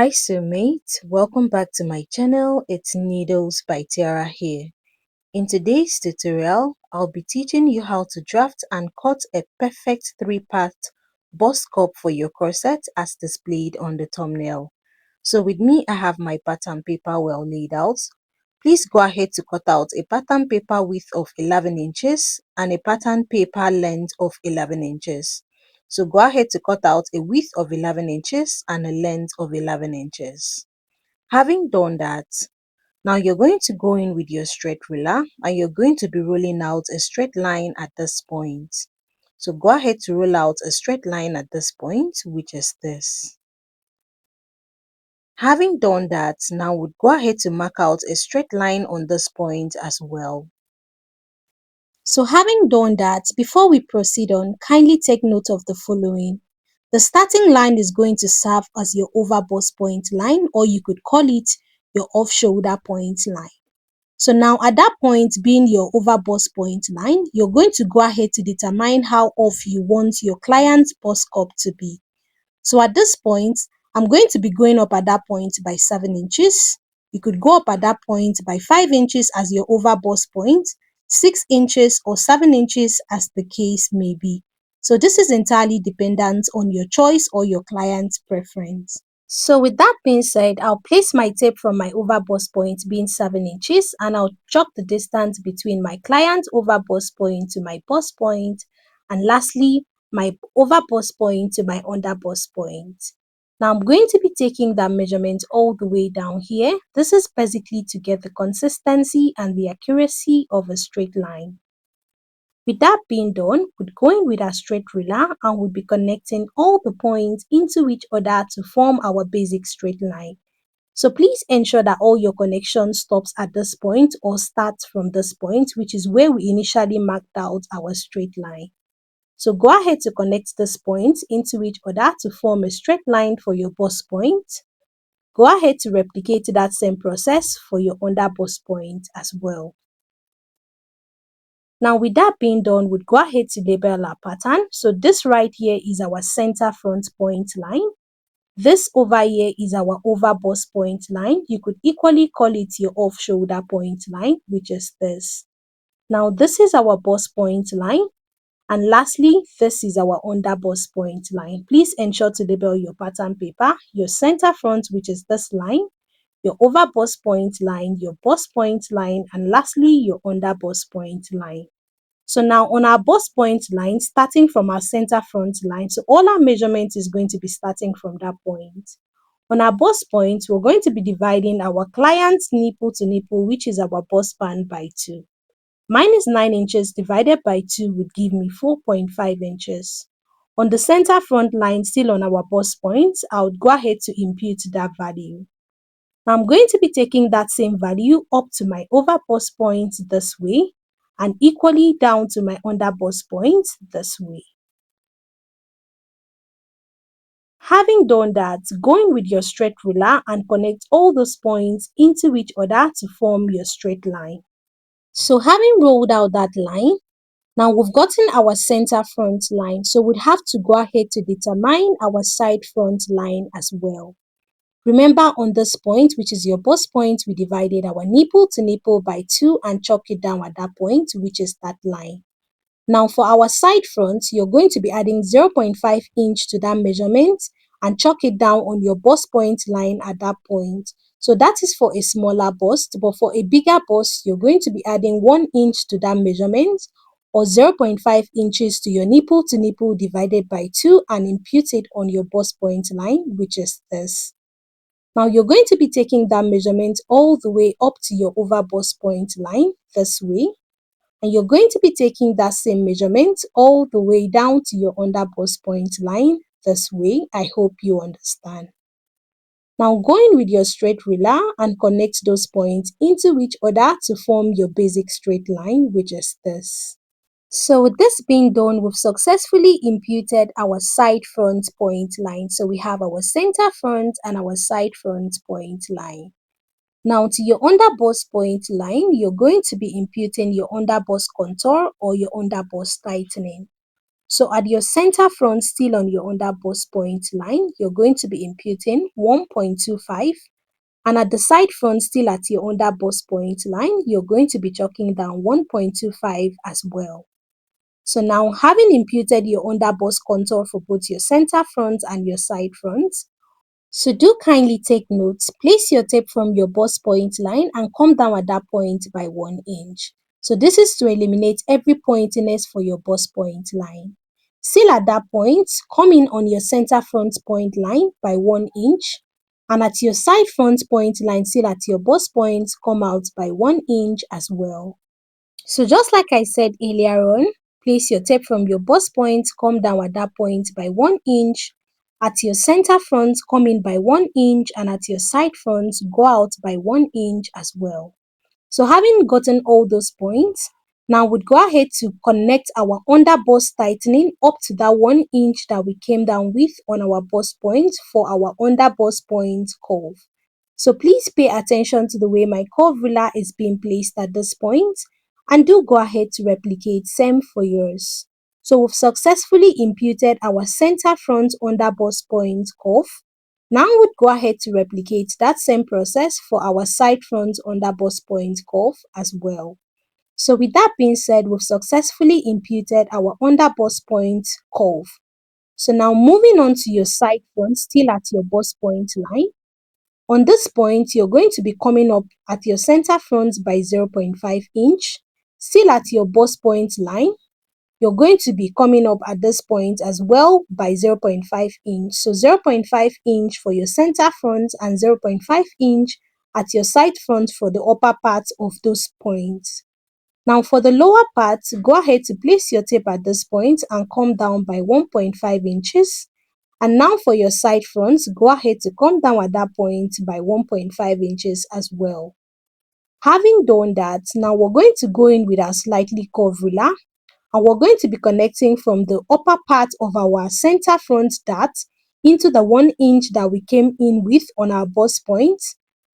Hi Soulmate, welcome back to my channel. It's Needles by Tiara here. In today's tutorial, I'll be teaching you how to draft and cut a perfect 3-part bust cup for your corset as displayed on the thumbnail. So with me, I have my pattern paper well laid out. Please go ahead to cut out a pattern paper width of 11 inches and a pattern paper length of 11 inches. So go ahead to cut out a width of 11 inches and a length of 11 inches. Having done that, now you're going to go in with your straight ruler and you're going to be rolling out a straight line at this point. So go ahead to roll out a straight line at this point, which is this. Having done that, now we'll go ahead to mark out a straight line on this point as well. So having done that, before we proceed on, kindly take note of the following. The starting line is going to serve as your over bust point line, or you could call it your off shoulder point line. So now at that point being your over bust point line, you're going to go ahead to determine how off you want your client's bust cup to be. So at this point, I'm going to be going up at that point by 7 inches. You could go up at that point by 5 inches as your over bust point, 6 inches or 7 inches as the case may be. So this is entirely dependent on your choice or your client's preference. So with that being said, I'll place my tape from my over bust point being 7 inches and I'll chalk the distance between my client's over bust point to my bust point, and lastly my over bust point to my under bust point. Now I'm going to be taking that measurement all the way down here. This is basically to get the consistency and the accuracy of a straight line. With that being done, we're going with our straight ruler and we'll be connecting all the points into each other to form our basic straight line. So please ensure that all your connection stops at this point or starts from this point, which is where we initially marked out our straight line. So go ahead to connect these points into each other to form a straight line for your bust point. Go ahead to replicate that same process for your under bust point as well. Now with that being done, we'll go ahead to label our pattern. So this right here is our center front point line. This over here is our over bust point line. You could equally call it your off shoulder point line, which is this. Now this is our bust point line. And lastly, this is our under bust point line. Please ensure to label your pattern paper, your center front, which is this line, your over bust point line, your bust point line, and lastly, your under bust point line. So now on our bust point line, starting from our center front line, so all our measurement is going to be starting from that point. On our bust point, we're going to be dividing our client's nipple to nipple, which is our bust band, by 2. Mine is 9 inches divided by 2 would give me 4.5 inches. On the center front line, still on our bust point, I would go ahead to impute that value. Now I'm going to be taking that same value up to my over bust point this way and equally down to my under bust point this way. Having done that, go in with your straight ruler and connect all those points into each other to form your straight line. So having rolled out that line, now we've gotten our center front line, so we'd have to go ahead to determine our side front line as well. Remember on this point, which is your bust point, we divided our nipple to nipple by 2 and chalk it down at that point, which is that line. Now for our side front, you're going to be adding 0.5 inch to that measurement and chalk it down on your bust point line at that point. So that is for a smaller bust, but for a bigger bust, you're going to be adding 1 inch to that measurement or 0.5 inches to your nipple to nipple divided by 2 and impute it on your bust point line, which is this. Now you're going to be taking that measurement all the way up to your over bust point line this way. And you're going to be taking that same measurement all the way down to your under bust point line this way. I hope you understand. Now go in with your straight ruler and connect those points into each other to form your basic straight line, which is this. So with this being done, we've successfully imputed our side front point line. So we have our center front and our side front point line. Now to your underbust point line, you're going to be imputing your underbust contour or your underbust tightening. So at your center front, still on your underbust point line, you're going to be imputing 1.25, and at the side front, still at your underbust point line, you're going to be chalking down 1.25 as well. So now, having imputed your underbust contour for both your center front and your side front, so do kindly take notes. Place your tape from your bust point line and come down at that point by 1 inch. So this is to eliminate every pointiness for your bust point line. Still at that point, come in on your center front point line by 1 inch, and at your side front point line, still at your bust point, come out by 1 inch as well. So just like I said earlier on, place your tape from your bust point, come down at that point by 1 inch. At your center front, come in by 1 inch, and at your side front, go out by 1 inch as well. So having gotten all those points, now we'd go ahead to connect our under bust tightening up to that 1 inch that we came down with on our bust point for our under bust point curve. So please pay attention to the way my curve ruler is being placed at this point, and do go ahead to replicate same for yours. So we've successfully imputed our center front under bust point curve. Now we'd go ahead to replicate that same process for our side front under bust point curve as well. So with that being said, we've successfully imputed our under bust point curve. So now moving on to your side front, still at your bust point line. On this point, you're going to be coming up at your center front by 0.5 inch. Still at your bust point line, you're going to be coming up at this point as well by 0.5 inch. So 0.5 inch for your center front and 0.5 inch at your side front for the upper part of those points. Now for the lower part, go ahead to place your tape at this point and come down by 1.5 inches. And now for your side front, go ahead to come down at that point by 1.5 inches as well. Having done that, now we're going to go in with our slightly curved ruler, and we're going to be connecting from the upper part of our center front dart into the 1 inch that we came in with on our bust point,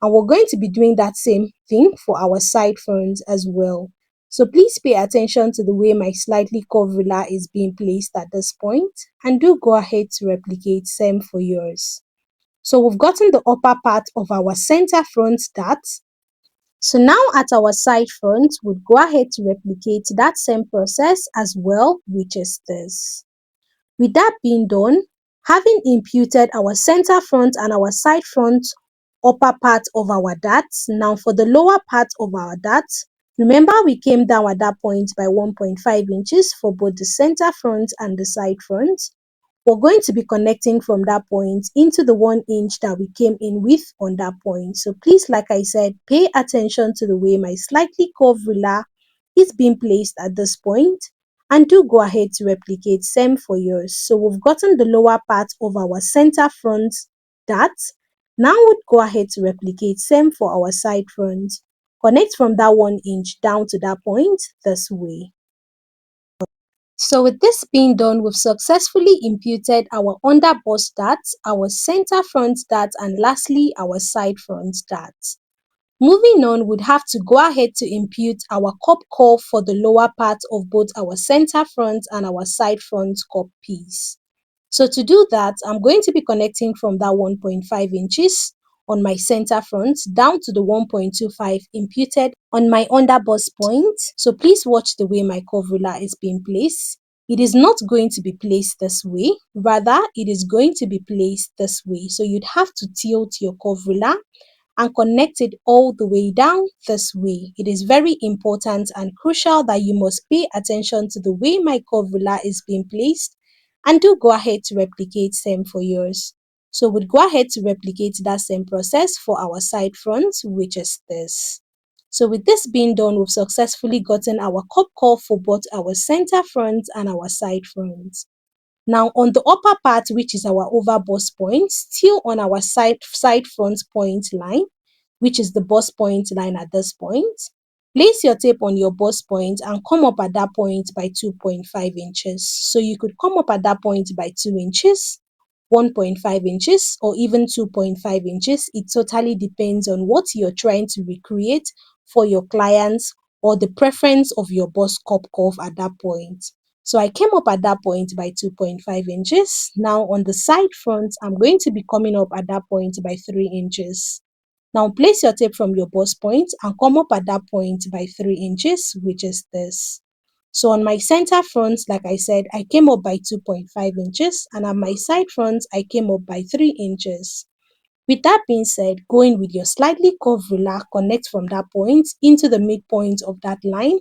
and we're going to be doing that same thing for our side front as well. So please pay attention to the way my slightly curved ruler is being placed at this point, and do go ahead to replicate same for yours. So we've gotten the upper part of our center front dart. So now at our side front, we'll go ahead to replicate that same process as well, which is this. With that being done, having imputed our center front and our side front upper part of our darts, now for the lower part of our darts, remember we came down at that point by 1.5 inches for both the center front and the side front. We're going to be connecting from that point into the 1 inch that we came in with on that point. So please, like I said, pay attention to the way my slightly curved ruler is being placed at this point, and do go ahead to replicate same for yours. So we've gotten the lower part of our center front dart. Now we'll go ahead to replicate same for our side front. Connect from that 1 inch down to that point this way. So with this being done, we've successfully imputed our under bust dart, our center front dart, and lastly our side front dart. Moving on, we'd have to go ahead to impute our cup curve for the lower part of both our center front and our side front cup piece. So to do that, I'm going to be connecting from that 1.5 inches on my center front down to the 1.25 imputed on my underbust point. So please watch the way my curve ruler is being placed. It is not going to be placed this way, rather it is going to be placed this way. So you'd have to tilt your curve ruler and connect it all the way down this way. It is very important and crucial that you must pay attention to the way my curve ruler is being placed, and do go ahead to replicate same for yours. So we'll go ahead to replicate that same process for our side front, which is this. So with this being done, we've successfully gotten our cup curve for both our center front and our side front. Now on the upper part, which is our over bust point, still on our side front point line, which is the bust point line at this point, place your tape on your bust point and come up at that point by 2.5 inches. So you could come up at that point by 2 inches, 1.5 inches, or even 2.5 inches. It totally depends on what you're trying to recreate for your clients or the preference of your bust cup curve at that point. So I came up at that point by 2.5 inches. Now on the side front, I'm going to be coming up at that point by 3 inches. Now place your tape from your bust point and come up at that point by 3 inches, which is this. So on my center front, like I said, I came up by 2.5 inches, and on my side front, I came up by 3 inches. With that being said, going with your slightly curved ruler, connect from that point into the midpoint of that line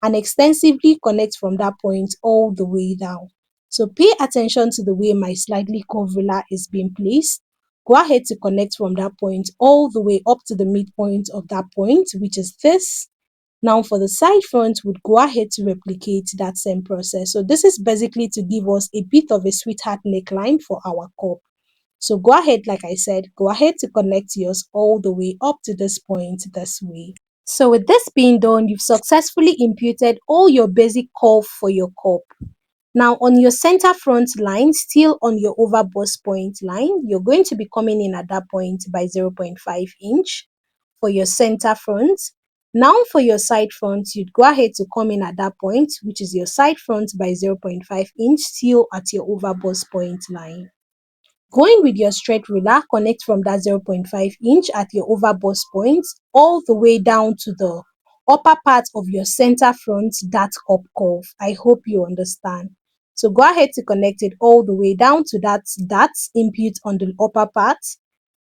and extensively connect from that point all the way down. So pay attention to the way my slightly curved ruler is being placed. Go ahead to connect from that point all the way up to the midpoint of that point, which is this. Now for the side front, we'd go ahead to replicate that same process. So this is basically to give us a bit of a sweetheart neckline for our cup. So go ahead, like I said, go ahead to connect yours all the way up to this point this way. So with this being done, you've successfully imputed all your basic curve for your cup. Now on your center front line, still on your overbust point line, you're going to be coming in at that point by 0.5 inch for your center front. Now for your side front, you'd go ahead to come in at that point, which is your side front by 0.5 inch, still at your overbust point line. Going with your straight ruler, connect from that 0.5 inch at your overbust point all the way down to the upper part of your center front that cup curve. I hope you understand. So go ahead to connect it all the way down to that input on the upper part.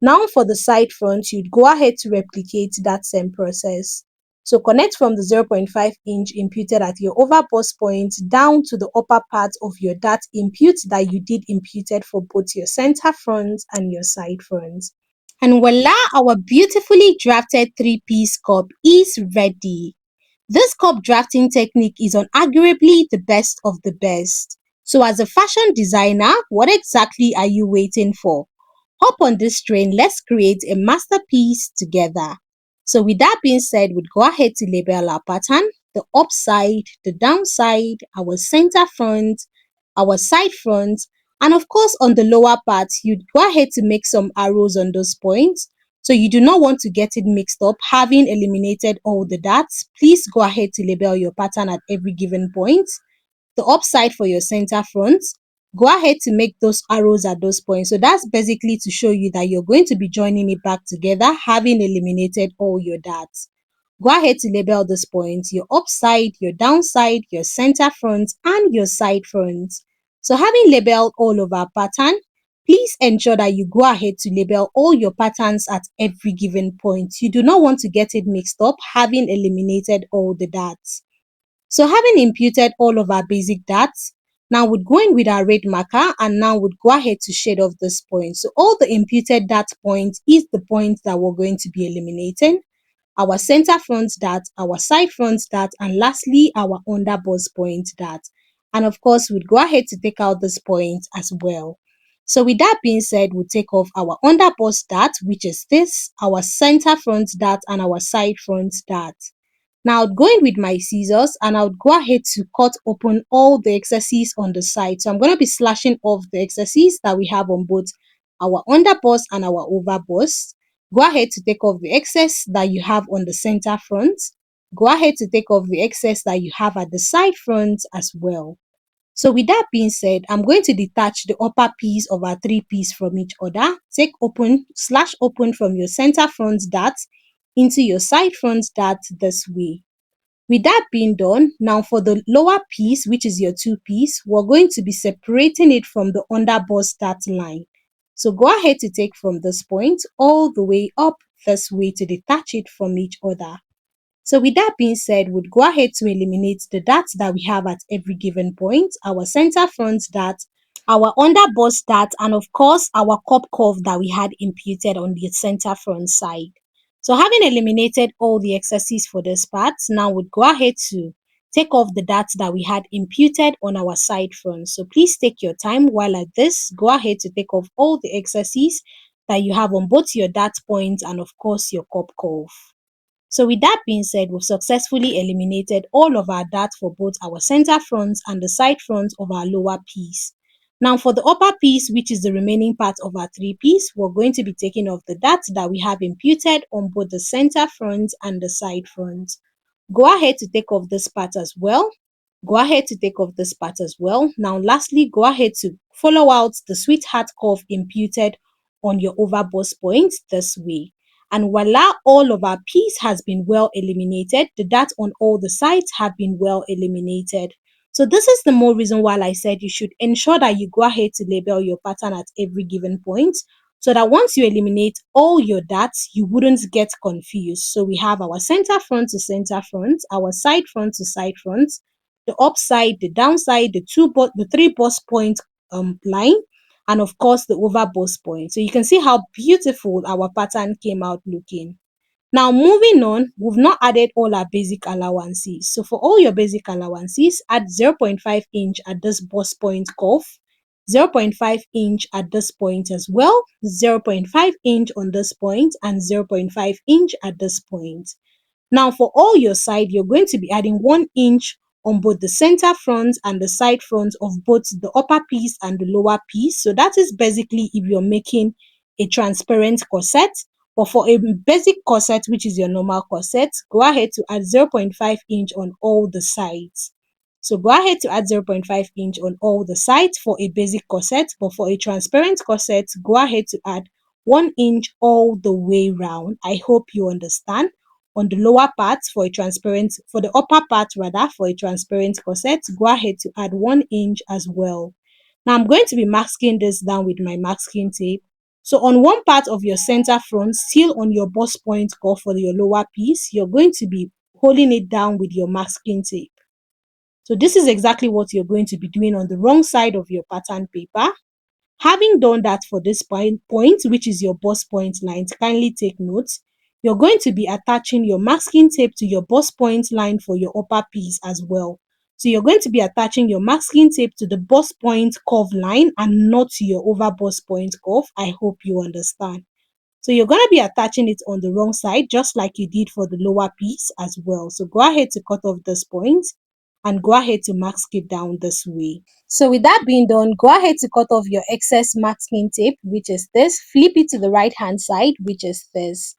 Now for the side front, you'd go ahead to replicate that same process. So connect from the 0.5 inch imputed at your overbust point down to the upper part of your dart impute that you did imputed for both your center front and your side front. And voila, our beautifully drafted three-piece cup is ready. This cup drafting technique is unarguably the best of the best. So as a fashion designer, what exactly are you waiting for? Hop on this train, let's create a masterpiece together. So with that being said, we'd go ahead to label our pattern, the upside, the downside, our center front, our side front, and of course on the lower part, you'd go ahead to make some arrows on those points. So you do not want to get it mixed up. Having eliminated all the dots, please go ahead to label your pattern at every given point. The upside for your center front, go ahead to make those arrows at those points. So that's basically to show you that you're going to be joining it back together, having eliminated all your dots. Go ahead to label these points, your upside, your downside, your center front, and your side front. So having labeled all of our pattern, please ensure that you go ahead to label all your patterns at every given point. You do not want to get it mixed up, having eliminated all the dots. So having imputed all of our basic dots, now we'd go in with our red marker and now we'd go ahead to shade off this point. So all the imputed dot points is the point that we're going to be eliminating. Our center front dot, our side front dot, and lastly, our underbust point dot. And of course, we'd go ahead to take out this point as well. So with that being said, we'll take off our underbust dot, which is this, our center front dot, and our side front dot. Now, I'd go in with my scissors and I would go ahead to cut open all the excesses on the side. So I'm going to be slashing off the excesses that we have on both our underbust and our overbust. Go ahead to take off the excess that you have on the center front. Go ahead to take off the excess that you have at the side front as well. So with that being said, I'm going to detach the upper piece of our three piece from each other. Take open, slash open from your center front dart into your side front dart this way. With that being done, now for the lower piece, which is your two piece, we're going to be separating it from the underbust dart line. So go ahead to take from this point all the way up this way to detach it from each other. So with that being said, we'd go ahead to eliminate the dots that we have at every given point, our center front dot, our underbust dot, and of course our cup curve that we had imputed on the center front side. So having eliminated all the excesses for this part, now we'd go ahead to take off the dots that we had imputed on our side front. So please take your time while at this, go ahead to take off all the excesses that you have on both your dot points and of course your cup curve. So with that being said, we've successfully eliminated all of our darts for both our center front and the side front of our lower piece. Now for the upper piece, which is the remaining part of our three piece, we're going to be taking off the darts that we have imputed on both the center front and the side front. Go ahead to take off this part as well. Go ahead to take off this part as well. Now, lastly, go ahead to follow out the sweetheart curve imputed on your overbust point this way. And voila, all of our piece has been well eliminated. The dots on all the sides have been well eliminated. So this is the more reason why I said you should ensure that you go ahead to label your pattern at every given point, so that once you eliminate all your dots, you wouldn't get confused. So we have our center front to center front, our side front to side front, the upside, the downside, the three bust point line, and of course the over bust point. So you can see how beautiful our pattern came out looking. Now moving on, we've not added all our basic allowances. So for all your basic allowances, add 0.5 inch at this bust point curve, 0.5 inch at this point as well, 0.5 inch on this point, and 0.5 inch at this point. Now for all your side, you're going to be adding 1 inch on both the center front and the side front of both the upper piece and the lower piece. So that is basically if you're making a transparent corset. But for a basic corset, which is your normal corset, go ahead to add 0.5 inch on all the sides. So go ahead to add 0.5 inch on all the sides for a basic corset. But for a transparent corset, go ahead to add 1 inch all the way round. I hope you understand. On the lower part for the upper part rather, for a transparent corset, go ahead to add 1 inch as well. Now I'm going to be masking this down with my masking tape. So on one part of your center front, still on your bust point curve for your lower piece, you're going to be holding it down with your masking tape. So this is exactly what you're going to be doing on the wrong side of your pattern paper. Having done that for this point, which is your bust point line, kindly take notes. You're going to be attaching your masking tape to your bust point line for your upper piece as well. So you're going to be attaching your masking tape to the bust point curve line and not to your over bust point curve. I hope you understand. So you're going to be attaching it on the wrong side, just like you did for the lower piece as well. So go ahead to cut off this point and go ahead to mask it down this way. So with that being done, go ahead to cut off your excess masking tape, which is this. Flip it to the right hand side, which is this.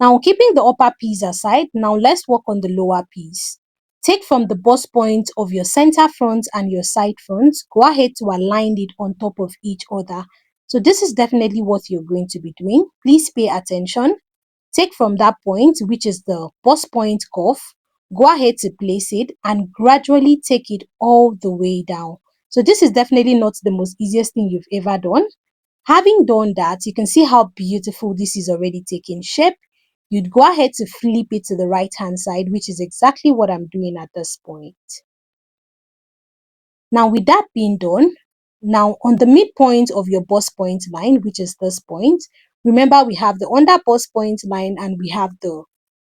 Now keeping the upper piece aside, now let's work on the lower piece. Take from the bust point of your center front and your side front, go ahead to align it on top of each other. So this is definitely what you're going to be doing. Please pay attention. Take from that point, which is the bust point curve, go ahead to place it and gradually take it all the way down. So this is definitely not the most easiest thing you've ever done. Having done that, you can see how beautiful this is already taking shape. You'd go ahead to flip it to the right hand side, which is exactly what I'm doing at this point. Now with that being done, now on the midpoint of your bust point line, which is this point, remember we have the under bust point line and we have the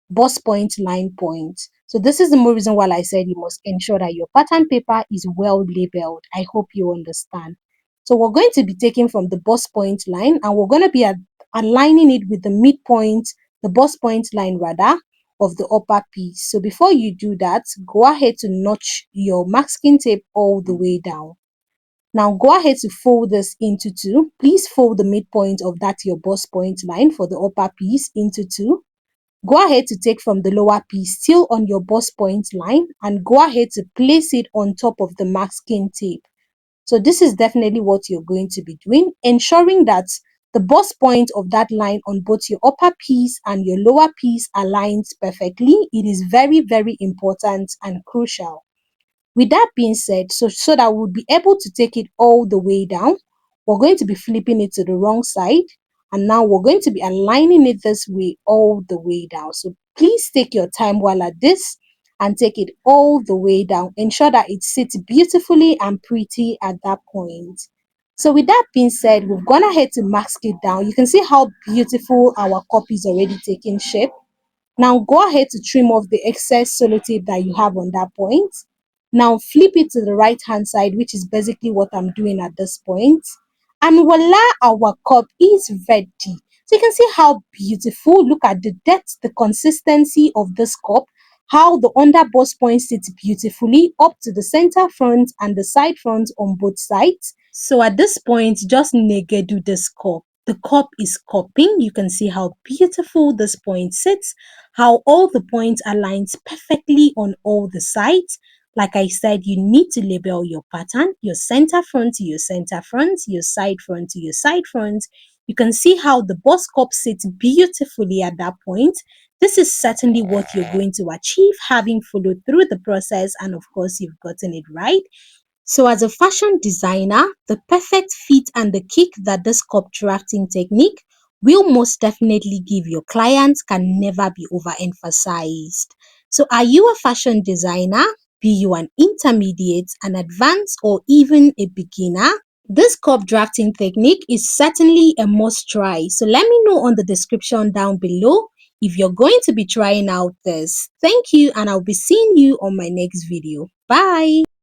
bust point line point. So this is the more reason why I said you must ensure that your pattern paper is well labeled. I hope you understand. So we're going to be taking from the bust point line and we're going to be aligning it with the midpoint, the bust point line rather, of the upper piece. So before you do that, go ahead to notch your masking tape all the way down. Now go ahead to fold this into two. Please fold the midpoint of that your bust point line for the upper piece into two. Go ahead to take from the lower piece still on your bust point line and go ahead to place it on top of the masking tape. So this is definitely what you're going to be doing, ensuring that the bust point of that line on both your upper piece and your lower piece aligns perfectly. It is very, very important and crucial. With that being said, so that we'll be able to take it all the way down, we're going to be flipping it to the wrong side. And now we're going to be aligning it this way all the way down. So please take your time while at this and take it all the way down. Ensure that it sits beautifully and pretty at that point. So with that being said, we've gone ahead to mask it down. You can see how beautiful our copy is already taking shape. Now go ahead to trim off the excess sellotape that you have on that point. Now flip it to the right hand side, which is basically what I'm doing at this point. And voila, our cup is ready. So you can see how beautiful. Look at the depth, the consistency of this cup, how the underbust point sits beautifully up to the center front and the side front on both sides. So at this point, just negedu this cup. The cup is cupping. You can see how beautiful this point sits, how all the points aligns perfectly on all the sides. Like I said, you need to label your pattern, your center front to your center front, your side front to your side front. You can see how the bust cup sits beautifully at that point. This is certainly what you're going to achieve having followed through the process, and of course, you've gotten it right. So, as a fashion designer, the perfect fit and the kick that this cup drafting technique will most definitely give your clients can never be overemphasized. So, are you a fashion designer? Be you an intermediate, an advanced, or even a beginner? This cup drafting technique is certainly a must try. So, let me know on the description down below if you're going to be trying out this. Thank you, and I'll be seeing you on my next video. Bye.